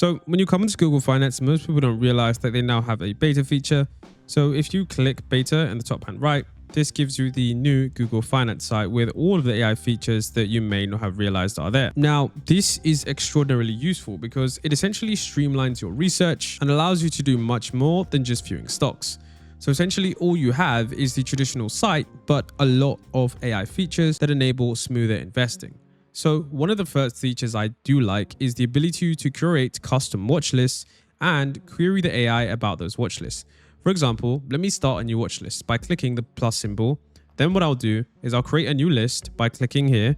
So when you come into Google Finance, most people don't realize that they now have a beta feature. So if you click beta in the top hand right, this gives you the new Google Finance site with all of the AI features that you may not have realized are there. Now, this is extraordinarily useful because it essentially streamlines your research and allows you to do much more than just viewing stocks. So essentially all you have is the traditional site, but a lot of AI features that enable smoother investing. So one of the first features I do like is the ability to create custom watch lists and query the AI about those watch lists. For example, let me start a new watch list by clicking the plus symbol. Then what I'll do is I'll create a new list by clicking here.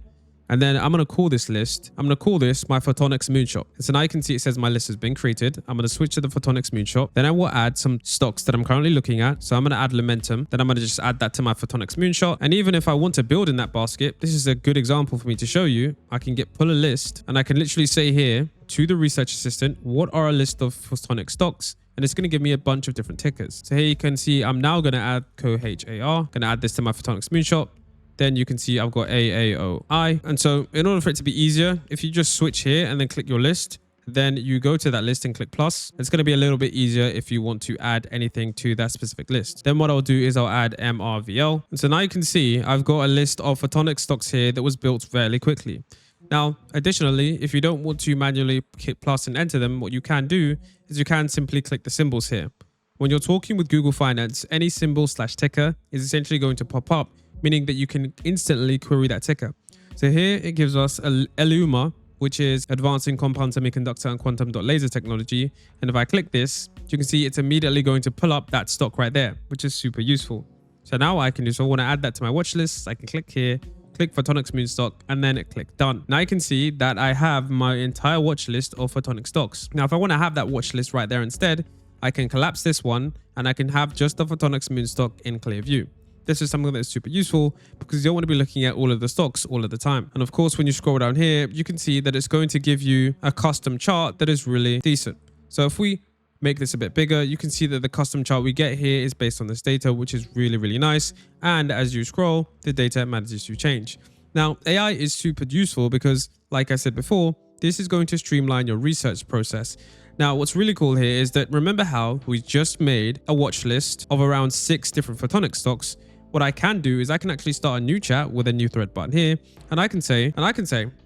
And then I'm going to call this list, I'm going to call this my Photonics moonshot. So now you can see it says my list has been created. I'm going to switch to the Photonics moonshot. Then I will add some stocks that I'm currently looking at. So I'm going to add Lumentum. Then I'm going to just add that to my Photonics moonshot. And even if I want to build in that basket, this is a good example for me to show you. I can pull a list and I can literally say here to the research assistant, what are a list of Photonics stocks? And it's going to give me a bunch of different tickers. So here you can see I'm now going to add CoHAR. Going to add this to my Photonics moonshot. Then you can see I've got AAOI. And so in order for it to be easier, if you just switch here and then click your list, then you go to that list and click plus. It's going to be a little bit easier if you want to add anything to that specific list. Then what I'll do is I'll add MRVL. And so now you can see I've got a list of Photonics stocks here that was built fairly quickly. Now, additionally, if you don't want to manually hit plus and enter them, what you can do is you can simply click the symbols here. When you're talking with Google Finance, any symbol / ticker is essentially going to pop up, meaning that you can instantly query that ticker. So here it gives us ELUMA, which is Advancing Compound Semiconductor and Quantum Dot Laser Technology. And if I click this, you can see it's immediately going to pull up that stock right there, which is super useful. So now I can I want to add that to my watch list. I can click here, click Photonics Moon stock, and then click done. Now you can see that I have my entire watch list of Photonics stocks. Now, if I want to have that watch list right there instead, I can collapse this one and I can have just the Photonics Moon stock in clear view. This is something that's super useful because you don't want to be looking at all of the stocks all of the time. And of course, when you scroll down here, you can see that it's going to give you a custom chart that is really decent. So if we make this a bit bigger, you can see that the custom chart we get here is based on this data, which is really, really nice. And as you scroll, the data manages to change. Now, AI is super useful because, like I said before, this is going to streamline your research process. Now, what's really cool here is that remember how we just made a watch list of around 6 different Photonics stocks. What I can do is I can actually start a new chat with a new thread button here. And I can say,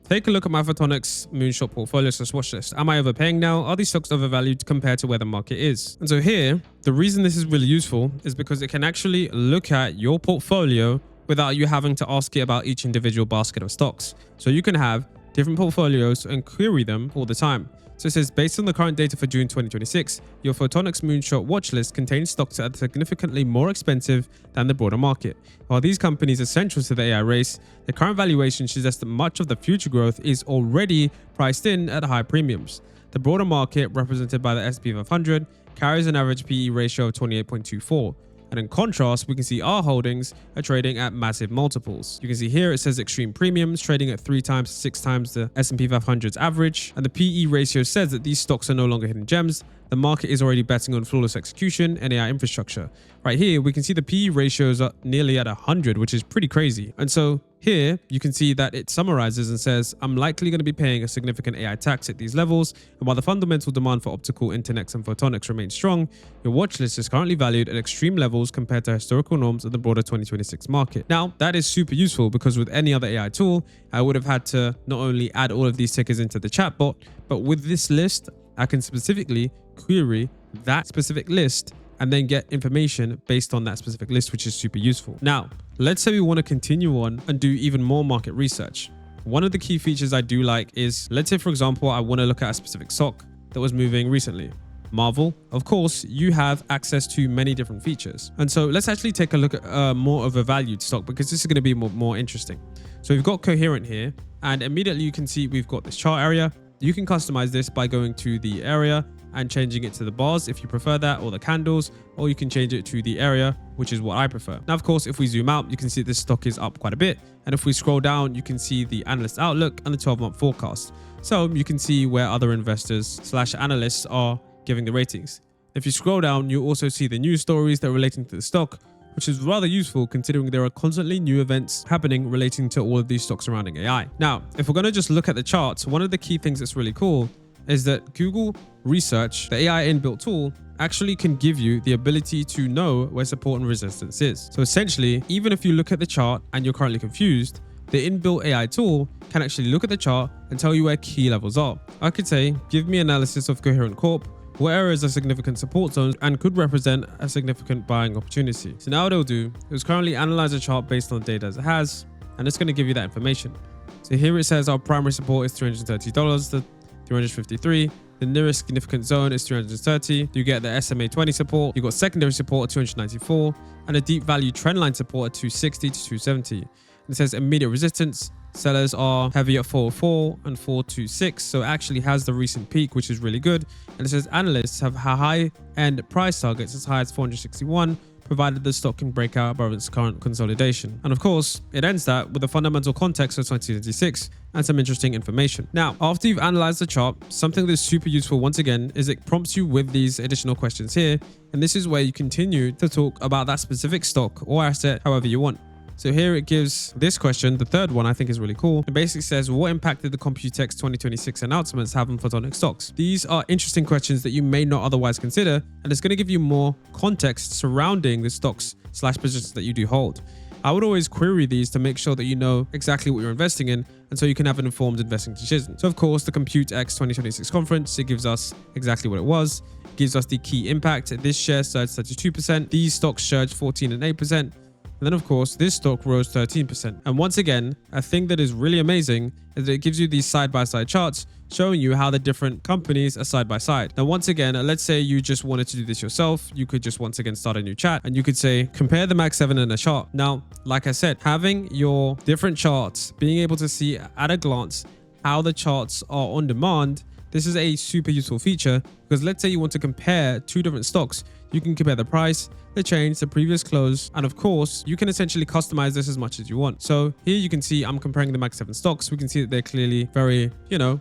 take a look at my Photonics moonshot portfolio / watch list. Am I overpaying now? Are these stocks overvalued compared to where the market is? And so here, the reason this is really useful is because it can actually look at your portfolio without you having to ask it about each individual basket of stocks. So you can have different portfolios and query them all the time. So it says, based on the current data for June 2026, your Photonics moonshot watch list contains stocks that are significantly more expensive than the broader market. While these companies are central to the AI race, the current valuation suggests that much of the future growth is already priced in at high premiums. The broader market, represented by the S&P 500, carries an average PE ratio of 28.24. And in contrast, we can see our holdings are trading at massive multiples. You can see here it says extreme premiums trading at 3 times to 6 times the S&P 500's average. And the PE ratio says that these stocks are no longer hidden gems. The market is already betting on flawless execution and AI infrastructure. Right here, we can see the PE ratios are nearly at 100, which is pretty crazy. And so here you can see that it summarizes and says, I'm likely going to be paying a significant AI tax at these levels. And while the fundamental demand for optical internets and photonics remains strong, your watch list is currently valued at extreme levels compared to historical norms of the broader 2026 market. Now, that is super useful because with any other AI tool, I would have had to not only add all of these tickers into the chatbot, but with this list, I can specifically query that specific list and then get information based on that specific list, which is super useful. Now, let's say we want to continue on and do even more market research. One of the key features I do like is, let's say, for example, I want to look at a specific stock that was moving recently. Marvel, of course, you have access to many different features. And so let's actually take a look at more of a valued stock because this is going to be more interesting. So we've got Coherent here, and immediately you can see we've got this chart area. You can customize this by going to the area and changing it to the bars if you prefer that, or the candles, or you can change it to the area, which is what I prefer. Now, of course, if we zoom out, you can see this stock is up quite a bit. And if we scroll down, you can see the analyst outlook and the 12-month forecast. So you can see where other investors / analysts are giving the ratings. If you scroll down, you also see the news stories that are relating to the stock, which is rather useful considering there are constantly new events happening relating to all of these stocks surrounding AI. Now, if we're going to just look at the charts, one of the key things that's really cool is that Google Research, the AI inbuilt tool, actually can give you the ability to know where support and resistance is. So essentially, even if you look at the chart and you're currently confused, the inbuilt AI tool can actually look at the chart and tell you where key levels are. I could say, give me analysis of Coherent Corp, what areas are significant support zones and could represent a significant buying opportunity. So now what it'll do is currently analyze the chart based on the data as it has, and it's going to give you that information. So here it says our primary support is $330, the 353. The nearest significant zone is 330. You get the SMA 20 support. You've got secondary support at 294 and a deep value trendline support at 260 to 270. And it says immediate resistance. Sellers are heavy at 404 and 426. So it actually has the recent peak, which is really good. And it says analysts have high end price targets as high as 461, provided the stock can break out above its current consolidation. And of course, it ends that with the fundamental context of 2026 and some interesting information. Now, after you've analyzed the chart, something that's super useful once again is it prompts you with these additional questions here. And this is where you continue to talk about that specific stock or asset however you want. So here it gives this question, the third one I think is really cool. It basically says, what impact did the Computex 2026 announcements have on photonic stocks? These are interesting questions that you may not otherwise consider, and it's going to give you more context surrounding the stocks / positions that you do hold. I would always query these to make sure that you know exactly what you're investing in, and so you can have an informed investing decision. So of course, the Computex 2026 conference, it gives us exactly what it was. It gives us the key impact. This share surged 32%. These stocks surged 14 and 8%. And then of course, this stock rose 13%. And once again, a thing that is really amazing is that it gives you these side-by-side charts showing you how the different companies are side by side. Now, once again, let's say you just wanted to do this yourself. You could just once again start a new chat and you could say, compare the Mag 7 in a chart. Now, like I said, having your different charts, being able to see at a glance how the charts are on demand, this is a super useful feature because let's say you want to compare two different stocks. You can compare the price, the change, the previous close, and of course, you can essentially customize this as much as you want. So here you can see I'm comparing the Mag 7 stocks. We can see that they're clearly very,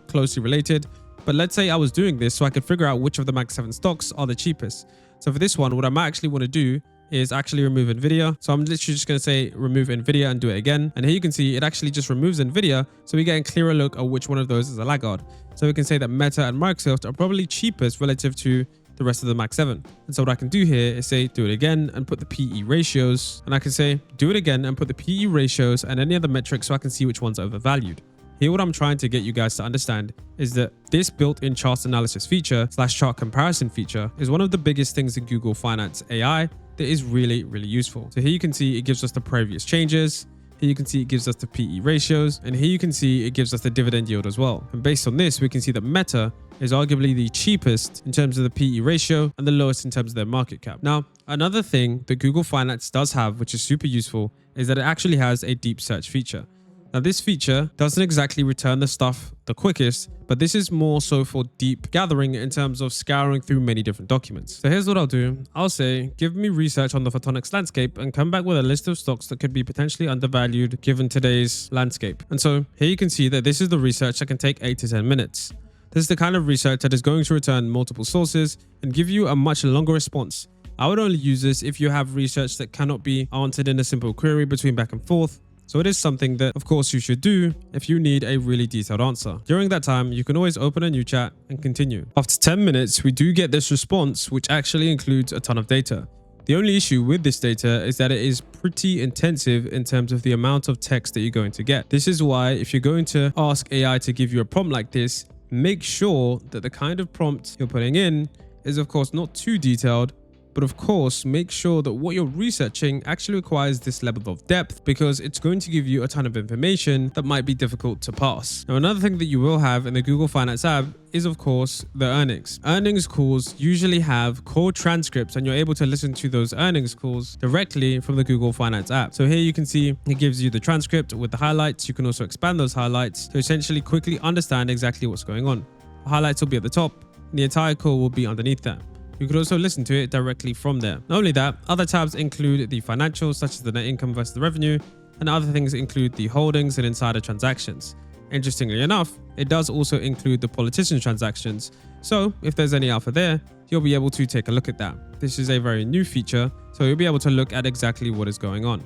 closely related. But let's say I was doing this so I could figure out which of the Mag 7 stocks are the cheapest. So for this one, what I might actually want to do is actually remove Nvidia. So I'm literally just going to say remove Nvidia and do it again. And here you can see it actually just removes Nvidia. So we get a clearer look at which one of those is a laggard. So we can say that Meta and Microsoft are probably cheapest relative to the rest of the Mag 7. And so what I can do here is say do it again and put the PE ratios. And I can say do it again and put the PE ratios and any other metrics so I can see which ones are overvalued. Here, what I'm trying to get you guys to understand is that this built-in chart analysis feature / chart comparison feature is one of the biggest things in Google Finance AI that is really, really useful. So here you can see it gives us the previous changes. Here you can see it gives us the PE ratios. And here you can see it gives us the dividend yield as well. And based on this, we can see that Meta is arguably the cheapest in terms of the PE ratio and the lowest in terms of their market cap. Now, another thing that Google Finance does have, which is super useful, is that it actually has a deep search feature. Now, this feature doesn't exactly return the stuff the quickest, but this is more so for deep gathering in terms of scouring through many different documents. So here's what I'll do. I'll say, give me research on the photonics landscape and come back with a list of stocks that could be potentially undervalued given today's landscape. And so here you can see that this is the research that can take 8 to 10 minutes. This is the kind of research that is going to return multiple sources and give you a much longer response. I would only use this if you have research that cannot be answered in a simple query between back and forth. So it is something that, of course, you should do if you need a really detailed answer. During that time, you can always open a new chat and continue. After 10 minutes, we do get this response, which actually includes a ton of data. The only issue with this data is that it is pretty intensive in terms of the amount of text that you're going to get. This is why if you're going to ask AI to give you a prompt like this, make sure that the kind of prompt you're putting in is, of course, not too detailed. But of course, make sure that what you're researching actually requires this level of depth because it's going to give you a ton of information that might be difficult to pass. Now, another thing that you will have in the Google Finance app is, of course, the earnings. Earnings calls usually have call transcripts and you're able to listen to those earnings calls directly from the Google Finance app. So here you can see it gives you the transcript with the highlights. You can also expand those highlights to essentially quickly understand exactly what's going on. The highlights will be at the top and the entire call will be underneath that. You could also listen to it directly from there. Not only that, other tabs include the financials such as the net income versus the revenue, and other things include the holdings and insider transactions. Interestingly enough, it does also include the politician transactions. So if there's any alpha there, you'll be able to take a look at that. This is a very new feature, so you'll be able to look at exactly what is going on.